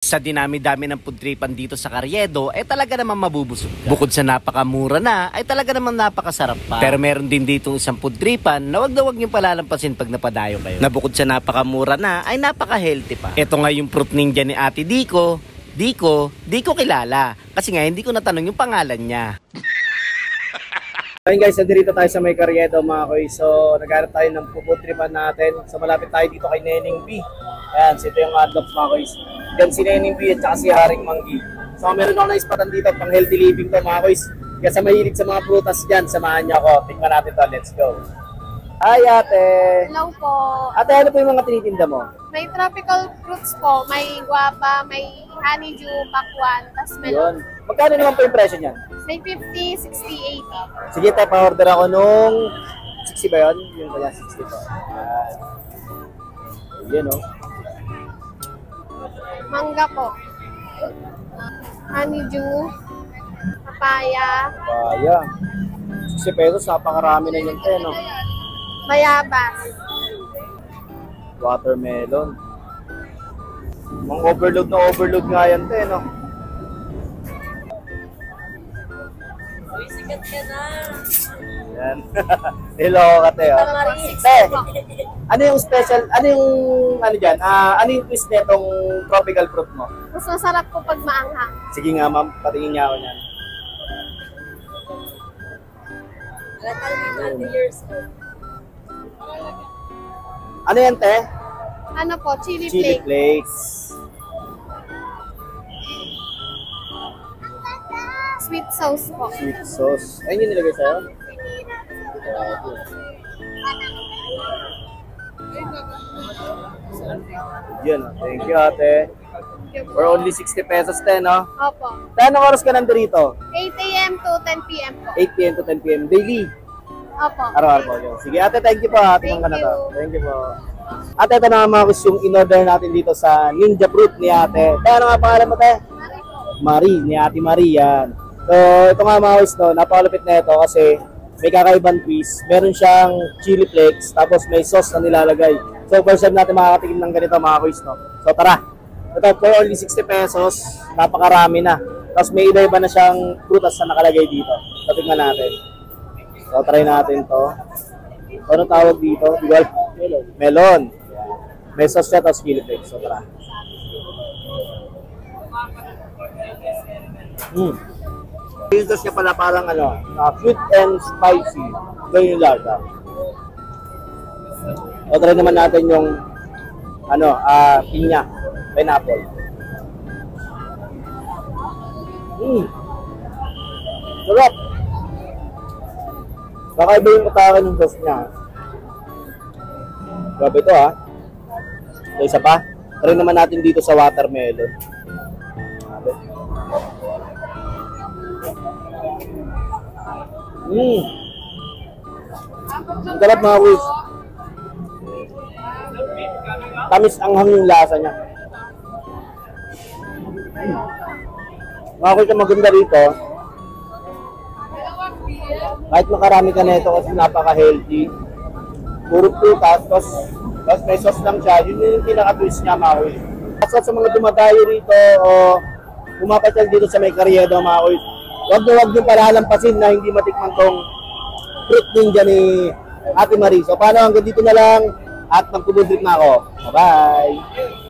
Sa dinami-dami ng pudtripan dito sa Carriedo, talaga naman mabubusog ka. Bukod sa napakamura na, ay talaga naman napakasarap pa. Pero meron din dito isang pudtripan na wag niyong palalampasin pag napadayo kayo. Na bukod sa napakamura na, ay napaka-healthy pa. Ito nga yung fruit ninja ni Ate Dico. Di ko kilala. Kasi nga, hindi ko natanong yung pangalan niya. Ayun guys, nandito tayo sa may Carriedo mga koy. So, naghanap tayo ng pupudtripan natin. So, malapit tayo dito kay Neneng B. Ayan, so ito yung hotdogs mga koy. Yan si Neneng B at saka si Haring Manggi. So, meron ako na-ispatan dito pang healthy living to mga koy. Kaya sa mahilig sa mga prutas dyan, samahan niyo ako. Tingnan natin to. Let's go. Hi ate! Hello po. Ate, ano po yung mga tinitinda mo? May tropical fruits po. May guava, may honeydew, pakwan, tas Yun. melon. Magkano naman po yung presyo niyan? May 50, 60, 80. Sige tayo, pa-order ako nung 60 ba yun? Yung kaya 60 po. Ayan. Yan o. Mangga po. Honeydew, papaya, Kaya. 60 pesos, napakarami na yun te, no? bayabas. Watermelon. Mga overload nga yan te, no? Sikat ka na. Yan. Hello, kate. Oh. Te, ano yung special, ano dyan? Ano yung twist netong tropical fruit mo? Mas masarap po pag maanghang. Sige nga ma'am, patingin niya ako niyan. Alam mo 20 years old. Ano yan te? Ano po, chili Chili flake. flakes. Sweet sauce po. Sweet sauce. Ayun yung nilagay sa'yo? Yan. Thank you ate. For only 60 pesos te, no? Opo. Te, anong oras ka nandito? 8 a.m. to 10 p.m. po. 8 p.m. to 10 p.m. Daily. Opo. Araw-araw po yun. Sige ate, thank you po. Tingnan ka na to. Thank you po. Ate, ito na mga kus yung in-order natin dito sa Ninja Fruit ni ate. Te, ano nga pangalan mo te? Marie, ni ate Marie yan. So, ito nga mga kus, no, napakalupit na ito kasi may kakaibang twist. Meron siyang chili flakes, tapos may sauce na nilalagay. So, first time natin makakatikim ng ganito mga kus, no. So, tara. Ito, for only 60 pesos, napakarami na. Tapos may iba-iba na siyang prutas na nakalagay dito. So, tingnan natin. So, try natin to. Ano tawag dito? Melon. May sauce siya, tapos chili flakes. So, tara. Yung sauce niya pala parang sweet and spicy. Ganyan yung lasa. So, try naman natin yung pinya. Pineapple. Sarap! Kakaiba yung kataka ng sauce niya. Grabe ito ha. So, isa pa. Try naman natin dito sa watermelon. Ang sarap mga kuys. Tamis anghang yung lasa niya. Mga kuys, ang maganda rito. Kahit makarami ka na ito kasi napaka-healthy. Puro prutas, tapos may sauce lang siya. Yun yung pinaka-twist niya, mga kuys. Sa mga dumadayo rito o pumapasyal dito sa may Carriedo, mga kuys, huwag nyo palalampasin na hindi matikman tong fruit ninja ni Ate Marie. So paano, hanggang dito na lang at magpupudrip na ako. Bye-bye!